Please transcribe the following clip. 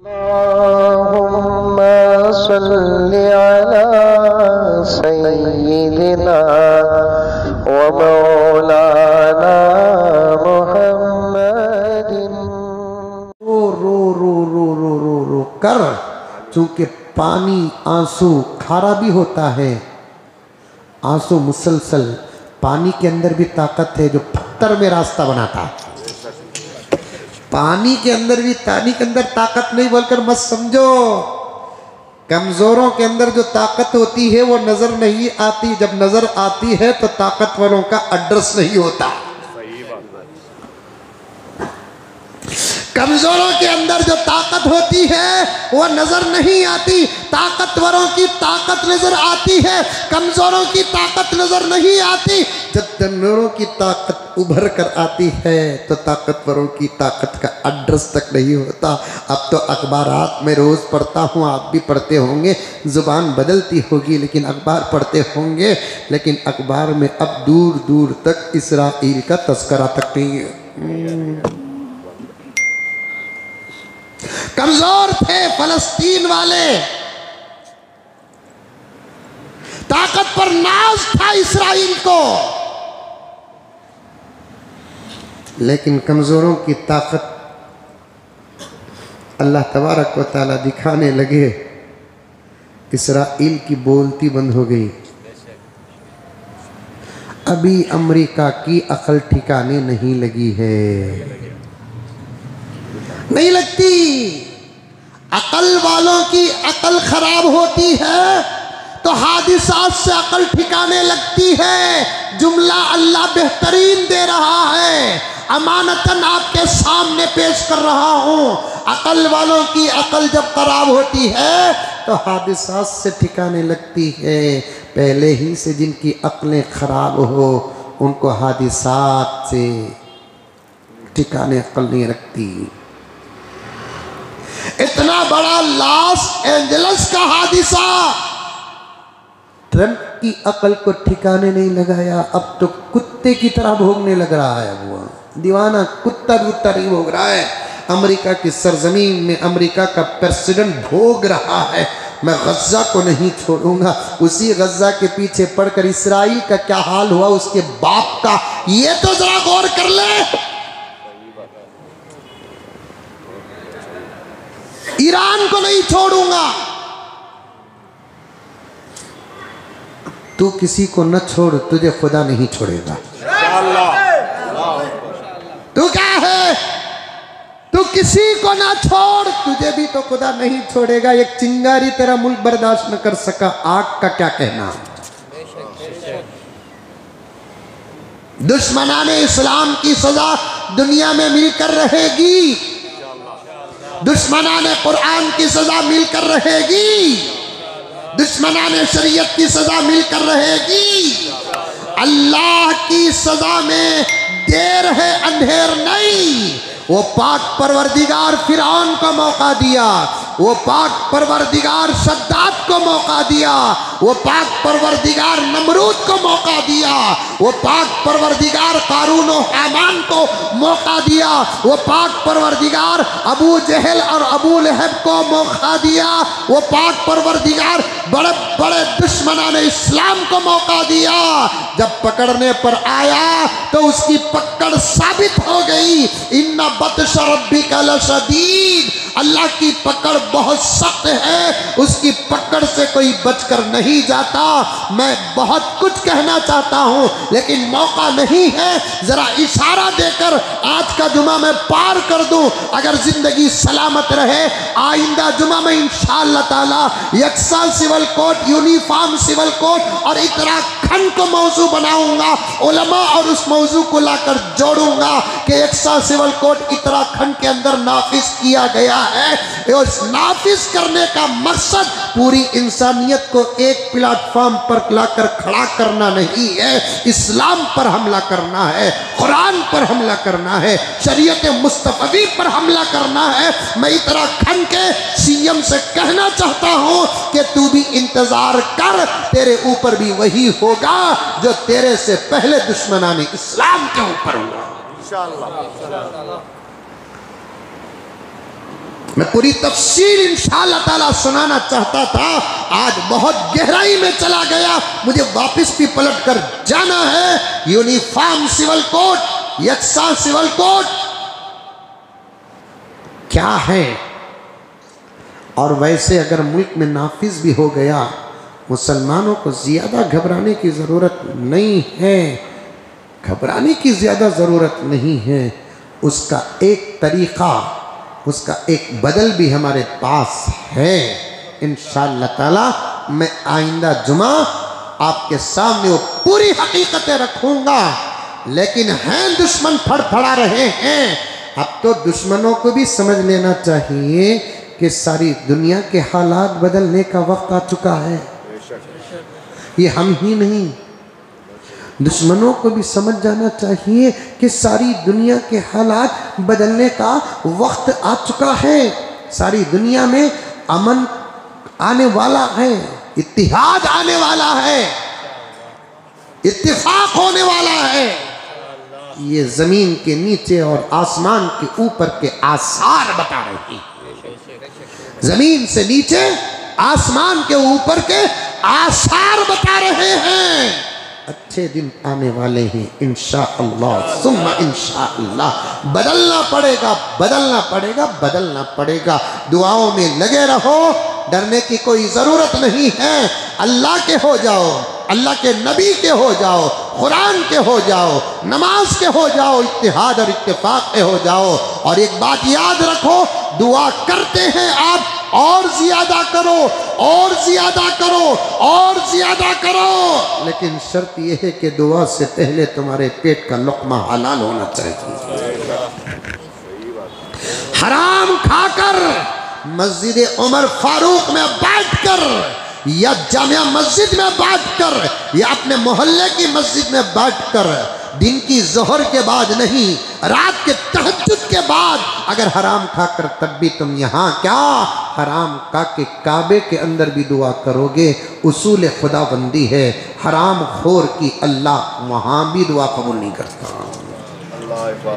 अल्लाहुम्मा सल्लि अला सय्यिदिना व मौलाना मुहम्मदिन। रो रो रो रो रो रो रो कर, चूंकि पानी आंसू खारा भी होता है। आंसू मुसलसल, पानी के अंदर भी ताकत है जो पत्थर में रास्ता बनाता है। पानी के अंदर भी, पानी के अंदर ताकत नहीं बोलकर मत समझो। कमजोरों के अंदर जो ताकत होती है वो नजर नहीं आती, जब नजर आती है तो ताकतवरों का एड्रेस नहीं होता। कमजोरों के अंदर जो ताकत होती है वो नजर नहीं आती, ताकतवरों की ताकत नजर आती है, कमजोरों की ताकत नजर नहीं आती। जब कमजोरों की ताकत उभर कर आती है तो ताकतवरों की ताकत का एड्रेस तक नहीं होता। अब तो अखबारात में रोज पढ़ता हूँ, आप भी पढ़ते होंगे, जुबान बदलती होगी लेकिन अखबार पढ़ते होंगे, लेकिन अखबार में अब दूर दूर तक इसराइल का तस्करा तक नहीं है। कमजोर थे फलस्तीन वाले, ताकत पर नाज था इसराइल को, लेकिन कमजोरों की ताकत अल्लाह तबारक व तआला दिखाने लगे, इसराइल की बोलती बंद हो गई। अभी अमेरिका की अकल ठिकाने नहीं लगी है, नहीं लगती। अकल वालों की अकल खराब होती है तो हादिसात से अकल ठिकाने लगती है। जुमला अल्लाह बेहतरीन दे रहा है, अमानतन आपके सामने पेश कर रहा हूँ। अकल वालों की अकल जब खराब होती है तो हादिसात से ठिकाने लगती है। पहले ही से जिनकी अकलें खराब हो उनको हादिसात से ठिकाने अकल नहीं रखती। इतना बड़ा लॉस एंजल्स का हादिसा, ट्रंप की अकल को ठिकाने नहीं लगाया, अब तो कुत्ते की तरह भोगने लग रहा है। वो दीवाना कुत्ता नहीं भोग रहा है। अमेरिका की सरजमीन में अमेरिका का प्रेसिडेंट भोग रहा है, मैं गज्जा को नहीं छोड़ूंगा। उसी गज्जा के पीछे पड़कर इसराइल का क्या हाल हुआ उसके बाप का, ये तो जरा गौर कर ले। ईरान को नहीं छोड़ूंगा। तू किसी को न छोड़, तुझे खुदा नहीं छोड़ेगा। तू क्या है, तू किसी को ना छोड़, तुझे भी तो खुदा नहीं छोड़ेगा। एक चिंगारी तेरा मुल्क बर्दाश्त न कर सका, आग का क्या कहना। दुश्मनाने इस्लाम की सजा दुनिया में मिलकर रहेगी, दुश्मनाने कुरान की सजा मिलकर रहेगी, दुश्मनाने शरीयत की सजा मिलकर रहेगी। अल्लाह की सजा में देर है, अंधेर नहीं। वो पाक परवरदिगार फिरौन को मौका दिया, वो पाक परवरदिगार शद्दाद को मौका दिया, वो पाक परवरदिगार नमरूद को मौका दिया, वो पाक परवरदिगार कारून और हामान को मौका दिया, वो पाक परवरदिगार अबू जहल और अबू लहब को मौका दिया, वो पाक परवरदिगार बड़े बड़े दुश्मनाने इस्लाम को मौका दिया। जब पकड़ने पर आया तो उसकी पकड़ साबित हो गई। इन्ना बत्श रब्बिका लशदीद, अल्लाह की पकड़ बहुत सख्त है, उसकी पकड़ से कोई बचकर नहीं जाता। मैं बहुत कुछ कहना चाहता हूँ लेकिन मौका नहीं है, जरा इशारा देकर आज का जुमा मैं पार कर दूं। अगर जिंदगी सलामत रहे, आइंदा जुमा में इंशाअल्लाह ताला यकसा civil code, uniform civil code और उत्तराखंड को मौजू बनाऊंगा, उलमा और उस मौजू को लाकर जोड़ूंगा कि यकसा सिविल कोड उत्तराखंड के अंदर नाफिज किया गया है। उस नाफिज करने का मकसद पूरी इंसानियत को एक प्लेटफॉर्म पर लाकर खड़ा करना नहीं है, इस्लाम पर हमला करना है, कुरान पर हमला करना है, शरीयत मुस्तफवी पर हमला करना है। मैं उत्तराखंड के सीएम से कहना चाहता हूं कि तू भी इंतजार कर, तेरे ऊपर भी वही होगा जो तेरे से पहले दुश्मनाने इस्लाम के ऊपर हुआ इंशाअल्लाह। मैं पूरी तफसील इंशाअल्लाह ताला सुनाना चाहता था, आज बहुत गहराई में चला गया, मुझे वापस भी पलट कर जाना है। यूनिफॉर्म सिविल कोड, यकसा सिविल कोड क्या है, और वैसे अगर मुल्क में नाफिज भी हो गया, मुसलमानों को ज़्यादा घबराने की ज़रूरत नहीं है, घबराने की ज़्यादा ज़रूरत नहीं है। उसका एक तरीक़ा, उसका एक बदल भी हमारे पास है। इंशाअल्लाह ताला मैं आइंदा जुमा आपके सामने वो पूरी हकीकतें रखूँगा। लेकिन हैं दुश्मन फड़फड़ा रहे हैं, अब तो दुश्मनों को भी समझ लेना चाहिए कि सारी दुनिया के हालात बदलने का वक्त आ चुका है। ये हम ही नहीं, दुश्मनों को भी समझ जाना चाहिए कि सारी दुनिया के हालात बदलने का वक्त आ चुका है। सारी दुनिया में अमन आने वाला है, इत्तिहाद आने वाला है, इत्तिफाक होने वाला है। ये जमीन के नीचे और आसमान के ऊपर के आसार बता रहे हैं। जमीन से नीचे आसमान के ऊपर के आसार बता रहे हैं। अच्छे दिन आने वाले हैं इंशाअल्लाह सुम्मा इंशाअल्लाह। बदलना पड़ेगा, बदलना पड़ेगा, बदलना पड़ेगा। दुआओं में लगे रहो, डरने की कोई ज़रूरत नहीं है। अल्लाह के हो जाओ, अल्लाह के नबी के हो जाओ, कुरान के हो जाओ, नमाज के हो जाओ, इत्तिहाद और इत्तिफाक के हो जाओ। और एक बात याद रखो, दुआ करते हैं आप, और ज़्यादा करो, और ज़्यादा करो, और ज़्यादा करो। लेकिन शर्त यह है कि दुआ से पहले तुम्हारे पेट का लुक़मा हलाल होना चाहिए। हराम खाकर मस्जिद उमर फारूक में बैठकर या जामिया मस्जिद में बैठकर या अपने मोहल्ले की मस्जिद में बैठकर, दिन की ज़ोहर के बाद नहीं, रात के तहज्जुद के बाद अगर हराम खाकर तब भी तुम यहाँ क्या हराम का के काबे के अंदर भी दुआ करोगे, उसूल खुदाबंदी है। हराम खोर की अल्लाह वहाँ भी दुआ कबूल नहीं करता।